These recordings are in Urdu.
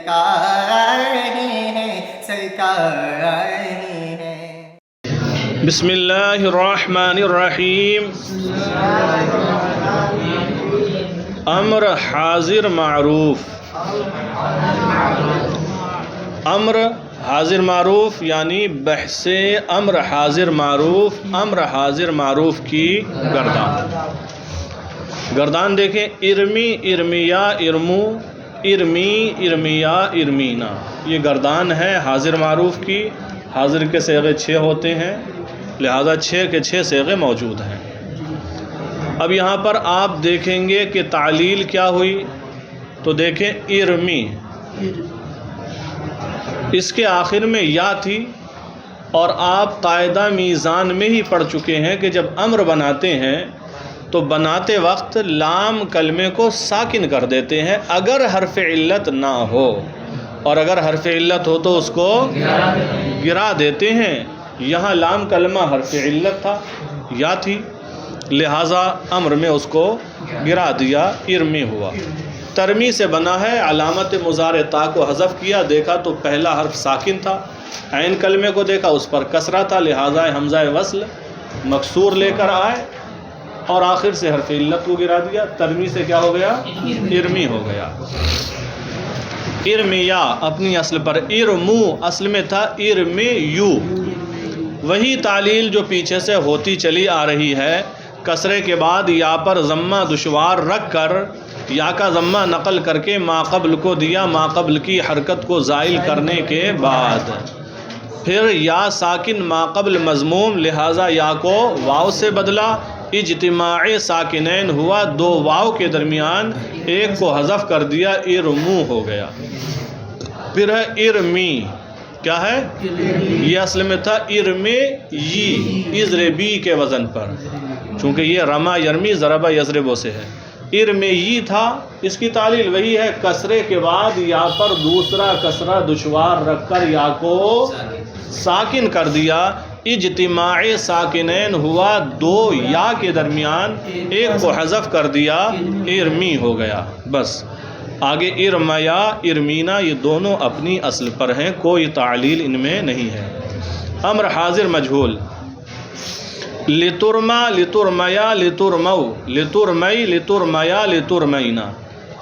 سرکار ہی ہیں، سرکار ہی ہیں۔ بسم اللہ الرحمن الرحیم۔ امر حاضر معروف۔ امر حاضر معروف یعنی بحث امر حاضر معروف، امر حاضر معروف کی گردان۔ گردان دیکھیں، ارمی، ارمیا، ارمو، ارمی، ارمیا، ارمینا، یہ گردان ہے حاضر معروف کی۔ حاضر کے صیغے 6 ہوتے ہیں، لہذا 6 کے 6 صیغے موجود ہیں۔ اب یہاں پر آپ دیکھیں گے کہ تعلیل کیا ہوئی، تو دیکھیں ارمی، اس کے آخر میں یا تھی، اور آپ قاعدہ میزان میں ہی پڑھ چکے ہیں کہ جب امر بناتے ہیں تو بناتے وقت لام کلمے کو ساکن کر دیتے ہیں اگر حرف علت نہ ہو، اور اگر حرف علت ہو تو اس کو گرا دیتے ہیں۔ یہاں لام کلمہ حرف علت تھا، یا تھی، لہٰذا امر میں اس کو گرا دیا، ارمی ہوا۔ ترمی سے بنا ہے، علامت مضارع تا کو حذف کیا، دیکھا تو پہلا حرف ساکن تھا، عین کلمے کو دیکھا اس پر کسرہ تھا، لہٰذا حمزہ وصل مکسور لے کر آئے اور آخر سے حرف علت کو گرا دیا۔ ترمی سے کیا ہو گیا؟ ارمی ہو گیا۔ ارمیا اپنی اصل پر، ارمو اصل میں تھا ارمیو، وہی تعلیل جو پیچھے سے ہوتی چلی آ رہی ہے۔ کسرے کے بعد یا پر ضمہ دشوار رکھ کر، یا کا ضمہ نقل کر کے ما قبل کو دیا، ما قبل کی حرکت کو زائل کرنے کے بعد پھر یا ساکن ما قبل مضموم، لہٰذا یا کو واو سے بدلا، اجتماع ساکنین ہوا، 2 واو کے درمیان ایک کو حذف کر دیا، ارمو ہو گیا۔ پھر ہے ارمی، کیا ہے؟ یہ اصل میں تھا ارمی، اضربی کے وزن پر، چونکہ یہ رما یرمی ضربہ یضربو سے ہے۔ ارمی تھا، اس کی تعلیل وہی ہے، کسرے کے بعد یا پر دوسرا کسرہ دشوار رکھ کر یا کو ساکن کر دیا، اجتماع ساکنین ہوا، 2 یا کے درمیان ایک کو حذف کر دیا، ارمی ہو گیا۔ بس آگے ارمیا، ارمینا، یہ دونوں اپنی اصل پر ہیں، کوئی تعلیل ان میں نہیں ہے۔ امر حاضر مجہول، لترما، لترمیا، لترمو، لترمی، لترمیا، لترمینا۔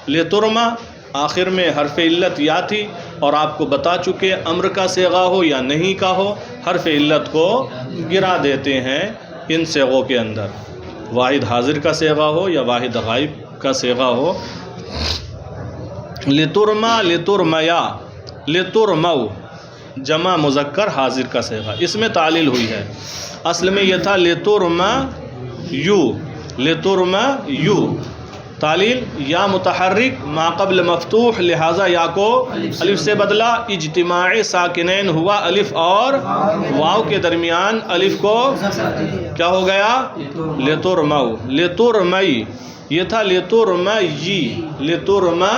لترما آخر میں حرف علت یا تھی، اور آپ کو بتا چکے امر کا صیغہ ہو یا نہیں کا ہو، حرف علت کو گرا دیتے ہیں ان صیغوں کے اندر، واحد حاضر کا صیغہ ہو یا واحد غائب کا صیغہ ہو۔ لترما، لترمیا، لترمو، جمع مذکر حاضر کا صیغہ، اس میں تعلیل ہوئی ہے۔ اصل میں یہ تھا لترما یو، لترما یو، تعلیل یا متحرک ما قبل مفتوح، لہٰذا یا کو الف سے بدلا، اجتماع ساکنین ہوا، الف اور واو کے درمیان الف کو کیا ہو گیا؟ لترمو، لترمی، یہ تھا لترمی، لترمی،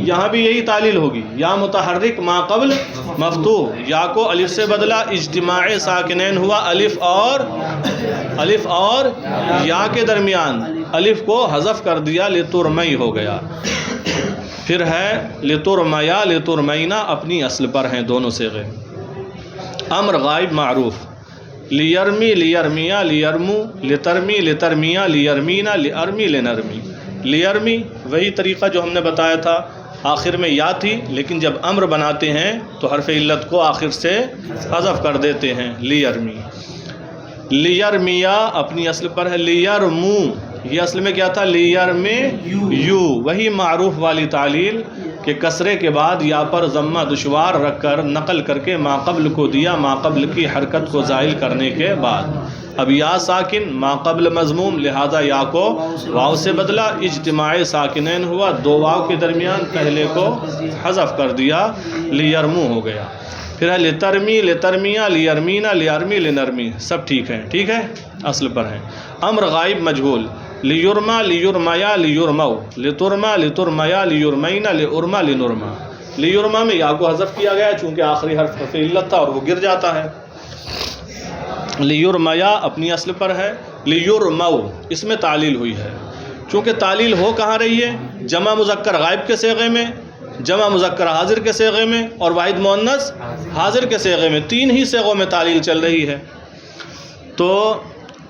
یہاں بھی یہی تعلیل ہوگی، یا متحرک ما قبل مفتوح، یا کو الف سے بدلا، اجتماع ساکنین ہوا، الف اور یا کے درمیان الف کو حذف کر دیا، لترمی ہو گیا۔ پھر ہے لترمیا، لترمینا، اپنی اصل پر ہیں دونوں صیغے۔ امر غائب معروف، لیرمی، لیرمیا، لیرمو، لترمی، لترمیا، لیرمینا، لارمی، لنرمی۔ لیرمی وہی طریقہ جو ہم نے بتایا تھا، آخر میں یا تھی، لیکن جب امر بناتے ہیں تو حرف علت کو آخر سے حذف کر دیتے ہیں، لیرمی۔ لیرمیا اپنی اصل پر ہے، لیرمو، یہ اصل میں کیا تھا؟ لیرمی یو، وہی معروف والی تعلیل کہ کسرے کے بعد یا پر ضمہ دشوار رکھ کر نقل کر کے ما قبل کو دیا، ما قبل کی حرکت کو زائل کرنے کے بعد۔ اب یا ساکن ما قبل مضموم، لہذا یا کو واو سے بدلا، اجتماع ساکنین ہوا، 2 واو کے درمیان پہلے کو حذف کر دیا، لیرمو ہو گیا۔ پھر ہے لترمی، لترمیا، لیرمینا، لیارمی، لنرمی، سب ٹھیک ہے، ٹھیک ہے، اصل پر ہیں۔ امر غائب مجہول، لیرما، لیرمیا، لیرمو، لترما، لترمیا، لیرمینا، لارما، لنرما۔ لیرما میں یا کو حذف کیا گیا چونکہ آخری حرف علت تھا اور وہ گر جاتا ہے۔ لیرمیا اپنی اصل پر ہے، لیرمو اس میں تعلیل ہوئی ہے، چونکہ تعلیل ہو کہاں رہی ہے؟ جمع مذکر غائب کے صیغے میں، جمع مذکر حاضر کے صیغے میں اور واحد مؤنث حاضر کے صیغے میں، 3 ہی صیغوں میں تعلیل چل رہی ہے۔ تو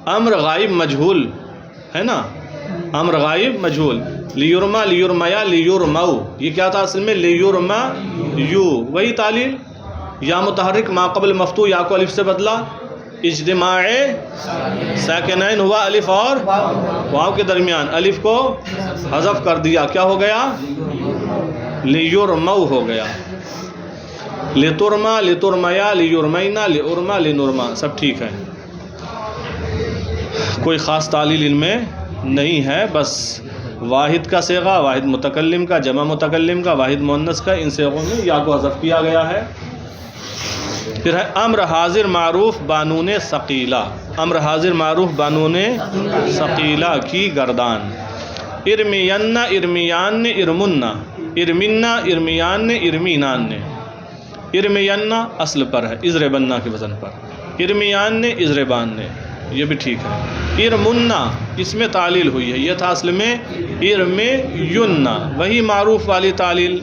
امر غائب مجہول ہے نا، امر غائب مجہول، لیرما لیرمیا لیرمو، یہ کیا تھا اصل میں؟ لیرما یو، وہی تعلیل، یا متحرک ما قبل مفتوح، یا کو الف سے بدلا، اجتماع ساکنین ہوا الف اور واو کے درمیان، الف کو حذف کر دیا، کیا ہو گیا؟ لیرمو ہو گیا، لترما لترمیا لیرمینا لارما لنرما، سب ٹھیک ہے، کوئی خاص تعلیل ان میں نہیں ہے، بس واحد کا صیغہ، واحد متکلم کا، جمع متکلم کا، واحد مؤنث کا، ان صیغوں میں یا کو حذف کیا گیا ہے۔ پھر ہے امر حاضر معروف بانون ثقیلہ، امر حاضر معروف بانون ثقیلہ کی گردان، ارمین ارمیان نے ارمنا، ارمنا ارمیان نے ارمینان نے، ارمین اصل پر ہے ازربنا کے وزن پر، ارمیان نے ازربان نے، یہ بھی ٹھیک ہے۔ ارمنا اس میں تعلیل ہوئی ہے، یہ تھا اصل میں ارمینا، وہی معروف والی تعلیل،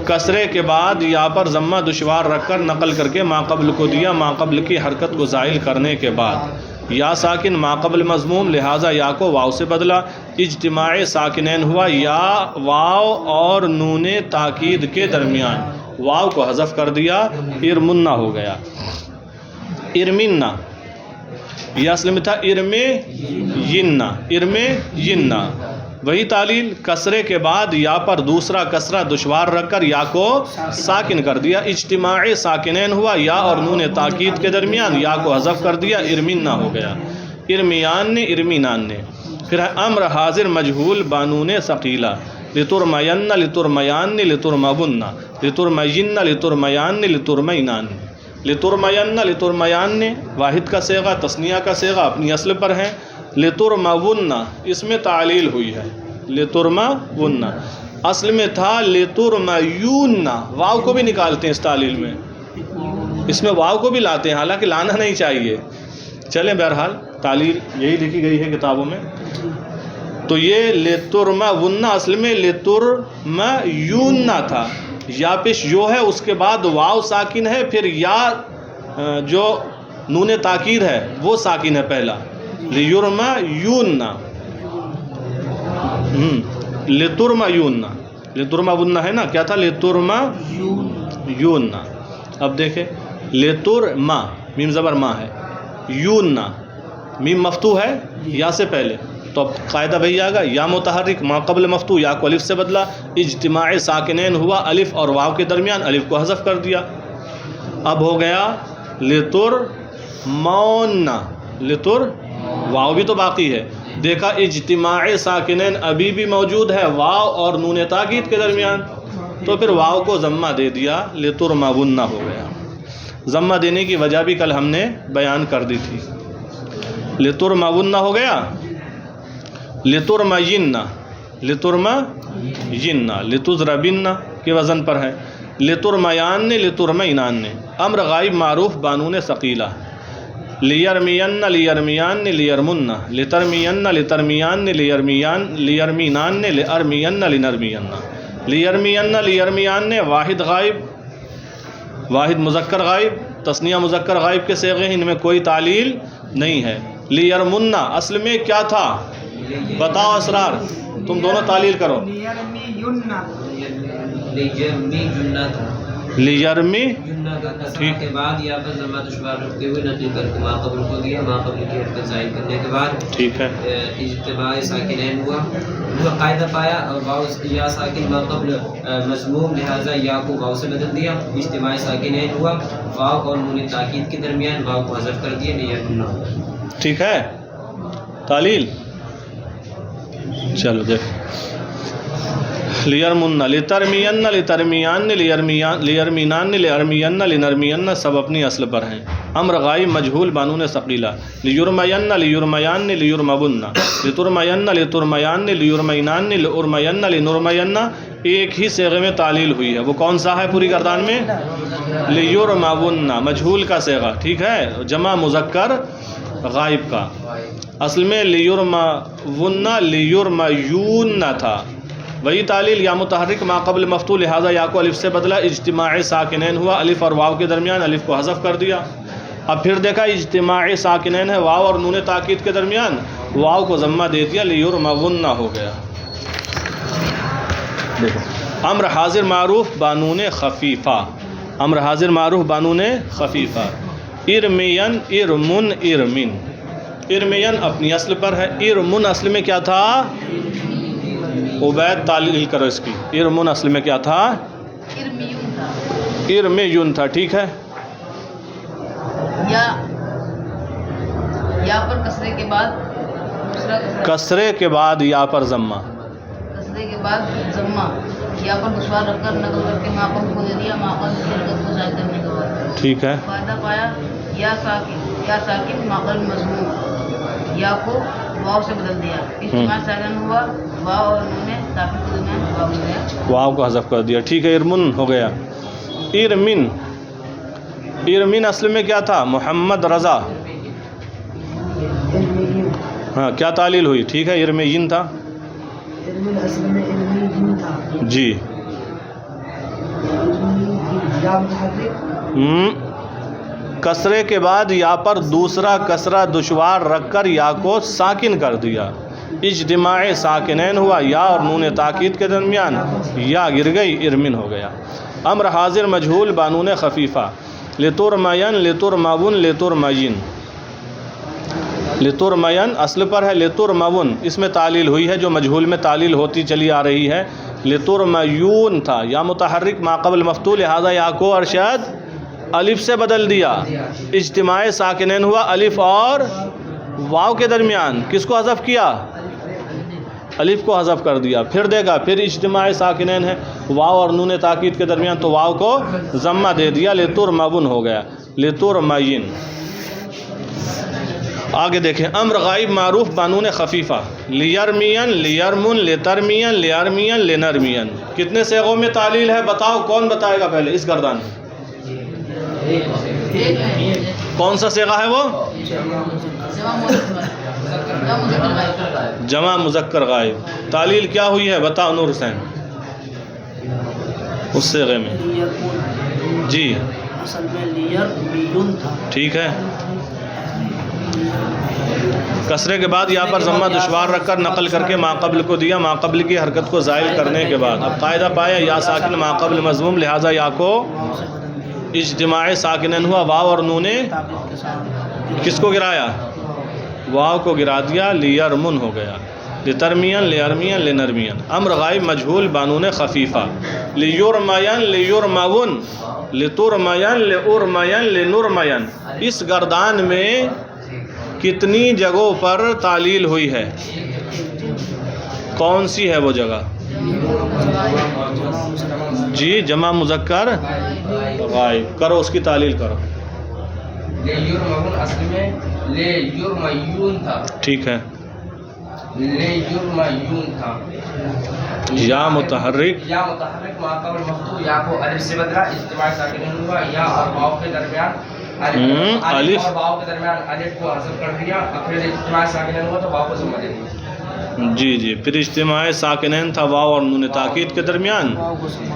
کسرے کے بعد یا پر ضمہ دشوار رکھ کر نقل کر کے ما قبل کو دیا، ما قبل کی حرکت کو زائل کرنے کے بعد یا ساکن ما قبل مضموم، لہٰذا یا کو واو سے بدلا، اجتماع ساکنین ہوا، یا واو اور نون تاکید کے درمیان، واو کو حذف کر دیا، ارمنا ہو گیا، ارمنا، یہ اصل میں تھا ارمینا، ارمینا، وہی تعلیل، کسرے کے بعد یا پر دوسرا کسرہ دشوار رکھ کر یا کو ساکن کر دیا، اجتماع ساکنین ہوا، یا اور نون تاکید کے درمیان، یا کو حذف کر دیا، ارمینا ہو گیا، ارمیان نے ارمینان نے۔ پھر ہے امر حاضر مجہول بانون ثقیلہ، لترمین لترمیان لترمبن، لترمین لترمیان لترمینان، لترمین لترمیان نے واحد کا صیغہ، تثنیہ کا صیغہ اپنی اصل پر ہے، لترمون اس میں تعلیل ہوئی ہے، لترمون اصل میں تھا لترمیون، واو کو بھی نکالتے ہیں اس تعلیل میں، اس میں واو کو بھی لاتے ہیں، حالانکہ لانا نہیں چاہیے، چلیں بہرحال تعلیل یہی لکھی گئی ہے کتابوں میں۔ تو یہ لترمون اصل میں لترمیون تھا، یا پیش یو ہے، اس کے بعد واو ساکن ہے، پھر یا جو نون تاکید ہے وہ ساکن ہے پہلا، لیرمیون، لترمیون، لترمون ہے نا، کیا تھا؟ لترمیون۔ اب دیکھیں لترما، میم زبر ما ہے، یون میم مفتوح ہے یا سے پہلے، تو اب قاعدہ بھئی آگا، یا متحرک ما قبل مفتوح، یا کو الف سے بدلا، اجتماع ساکنین ہوا، الف اور واو کے درمیان، الف کو حذف کر دیا، اب ہو گیا لترمون، لتر واو بھی تو باقی ہے، دیکھا اجتماع ساکنین ابھی بھی موجود ہے واو اور نون تاکید کے درمیان، تو پھر واو کو ضمہ دے دیا، لترمون ہو گیا۔ ضمہ دینے کی وجہ بھی کل ہم نے بیان کر دی تھی، لترمون ہو گیا، لترمین، لترمین، لتضربن کے وزن پر ہے، لترمیان نے لترمینان نے، امر غائب معروف بانون ثقیلہ، لیرمین لیرمیان لیرمن، لترمین لترمیان لیرمیان لیرمینان لارمین لنرمین، لیرمین لیرمیان نے واحد غائب، واحد مذکر غائب، تثنیہ مذکر غائب کے صیغے ہیں، ان میں کوئی تعلیل نہیں ہے۔ لیرمن اصل میں کیا تھا؟ بتاؤ اسرار، تم دونوں تعلیل کرو۔ لیرمی ٹھیک کے بعد یا پر ضمہ دشوار رکھتے ہوئے نقل کر کے ما قبل کو دیا، ما قبل کی حرکت ظاہر کرنے کے بعد ٹھیک ہے، اجتماع ساکنین ہوا، وہ قاعدہ پایا، اور واو یا ساکن ما قبل مضموم، لہٰذا یا کو واو سے بدل دیا، اجتماع ساکنین ہوا، واو اور نون تاکید کے درمیان واو کو حذف کر دیا، لیرمنا۔ ٹھیک ہے تعلیل، چلو دیکھ، لیرمن لترمین لترمیان لیرمینان لارمین لنرمین، سب اپنی اصل پر ہیں۔ امر غائب مجہول بانون ثقیلہ، لیرمین لیرمیان لیرمبن، لترمین لترمیان لیرمینان لارمین لنرمین، ایک ہی صیغے میں تعلیل ہوئی ہے، وہ کون سا ہے پوری گردان میں؟ لیرمبن، مجہول کا صیغہ، ٹھیک ہے، جمع مذکر غائب کا، اصل میں لیرمون لیرمیون تھا، وہی تعلیل یا متحرک ما قبل مفتوح لہٰذا یا کو الف سے بدلا، اجتماع ساکنین ہوا، الف اور واو کے درمیان الف کو حذف کر دیا۔ اب پھر دیکھا اجتماع ساکنین ہے، واو اور نون تاکید کے درمیان واو کو ضمہ دے دیا، لیرمغن ہو گیا۔ دیکھو امر حاضر معروف بانون خفیفہ، امر حاضر معروف بانون خفیفہ، ارمین ارمن ارمن، ارمین اپنی اصل پر ہے، ارمن اصل میں کیا تھا؟ عبید تعلیل کرو اس کی، ارمن اصل میں کیا تھا؟ ارمیون تھا، ٹھیک ہے۔ یا پر کسرے کے بعد دوسرا کسرے کے بعد یا پر ضمہ، کسرے کے بعد ضمہ، یا پر دشوار رکھ کر نقل کر کے ماقبل کو دے دیا، ماقبل کی حرکت کو ظاہر کرنے کے بعد ٹھیک ہے۔ فائدہ پایا یا ساکن ماقبل مضموم، یا کو واو سے بدل دیا، اجتماع ساکن ہوا، واو اور نون تاکید کے درمیان واو ہو گیا، واو کو حذف کر دیا، ٹھیک ہے۔ ارمن ہو گیا۔ ارمن، ارمن اصل میں کیا تھا؟ محمد رضا، ہاں کیا تعلیل ہوئی؟ ٹھیک ہے، ارمین تھا جی۔ کسرے کے بعد یا پر دوسرا کسرہ دشوار رکھ کر یا کو ساکن کر دیا، اجتماع ساکنین ہوا، یا اور نون تاکید کے درمیان یا گر گئی، ارمن ہو گیا۔ امر حاضر مجہول بانون خفیفہ، لترمین لترمون لترمین، لترمین اصل پر ہے، لترمون اس میں تعلیل ہوئی ہے جو مجہول میں تعلیل ہوتی چلی آ رہی ہے، لترمیون تھا، یا متحرک ما قبل مفتوح لہذا یا کو ارشاد الف سے بدل دیا، اجتماع ساکنین ہوا، الف اور واو کے درمیان کس کو حذف کیا؟ الف کو حذف کر دیا۔ پھر دیکھا پھر اجتماع ساکنین ہے، واو اور نون تاکید کے درمیان تو واو کو ضمہ دے دیا، لترمون ہو گیا، لترمین۔ آگے دیکھیں امر غائب معروف بانون خفیفہ، لیرمین لیرمن لترمین لیرمین لنرمین، کتنے صیغوں میں تعلیل ہے بتاؤ؟ کون بتائے گا پہلے اس گردان میں؟ کون سا صیغہ ہے وہ؟ جمع مذکر غائب۔ تعلیل کیا ہوئی ہے بتاؤ نور حسین اس صیغے میں؟ جی اصل میں لیرمیون تھا، ٹھیک ہے۔ کسرے کے بعد یا پر ضمہ دشوار رکھ کر نقل کر کے ماقبل کو دیا، ماقبل کی حرکت کو زائل کرنے کے بعد اب قاعدہ پایا یا ساکن ماقبل مضموم لہذا یا کو اجتماع ساکنن ہوا، واو اور نونے کس کو گرایا؟ واو کو گرا دیا، لیرمن ہو گیا، لترمین لیرمین لنرمین۔ امر غائب مجہول بانون خفیفہ، لیرمین لیرمون لترمین لارمین لنرمین، اس گردان میں کتنی جگہوں پر تعلیل ہوئی ہے؟ کون سی ہے وہ جگہ؟ جی جمع مذکر غائب، کرو اس کی تعلیل کرو۔ لیرمغن اصل میں لیرمیون تھا، ٹھیک ہے، لیرمیون تھا، یا متحرک یا متحرک ما قبل مفتوح یا کو الف سے بدلا، اجتماع ساکنین ہوا، یا اور واو کے درمیان الف اور واو کے درمیان الف کو حذف کر دیا، پھر اجتماع ساکنین ہوا تو واو کو ضمہ دے دیا۔ جی جی، پھر اجتماع ساکنین تھا واو اور نون تاکید کے درمیان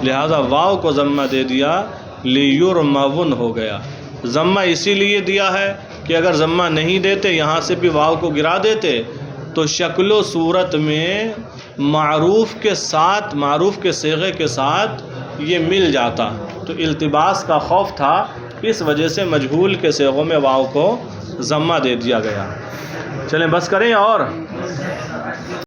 لہذا واو کو ضمہ دے دیا، لیرمون ہو گیا۔ ضمہ اسی لیے دیا ہے کہ اگر ضمہ نہیں دیتے یہاں سے بھی واو کو گرا دیتے تو شکل و صورت میں معروف کے ساتھ، معروف کے صیغے کے ساتھ یہ مل جاتا، تو التباس کا خوف تھا، اس وجہ سے مجہول کے صیغوں میں واو کو ضمہ دے دیا گیا۔ چلیں بس کریں اور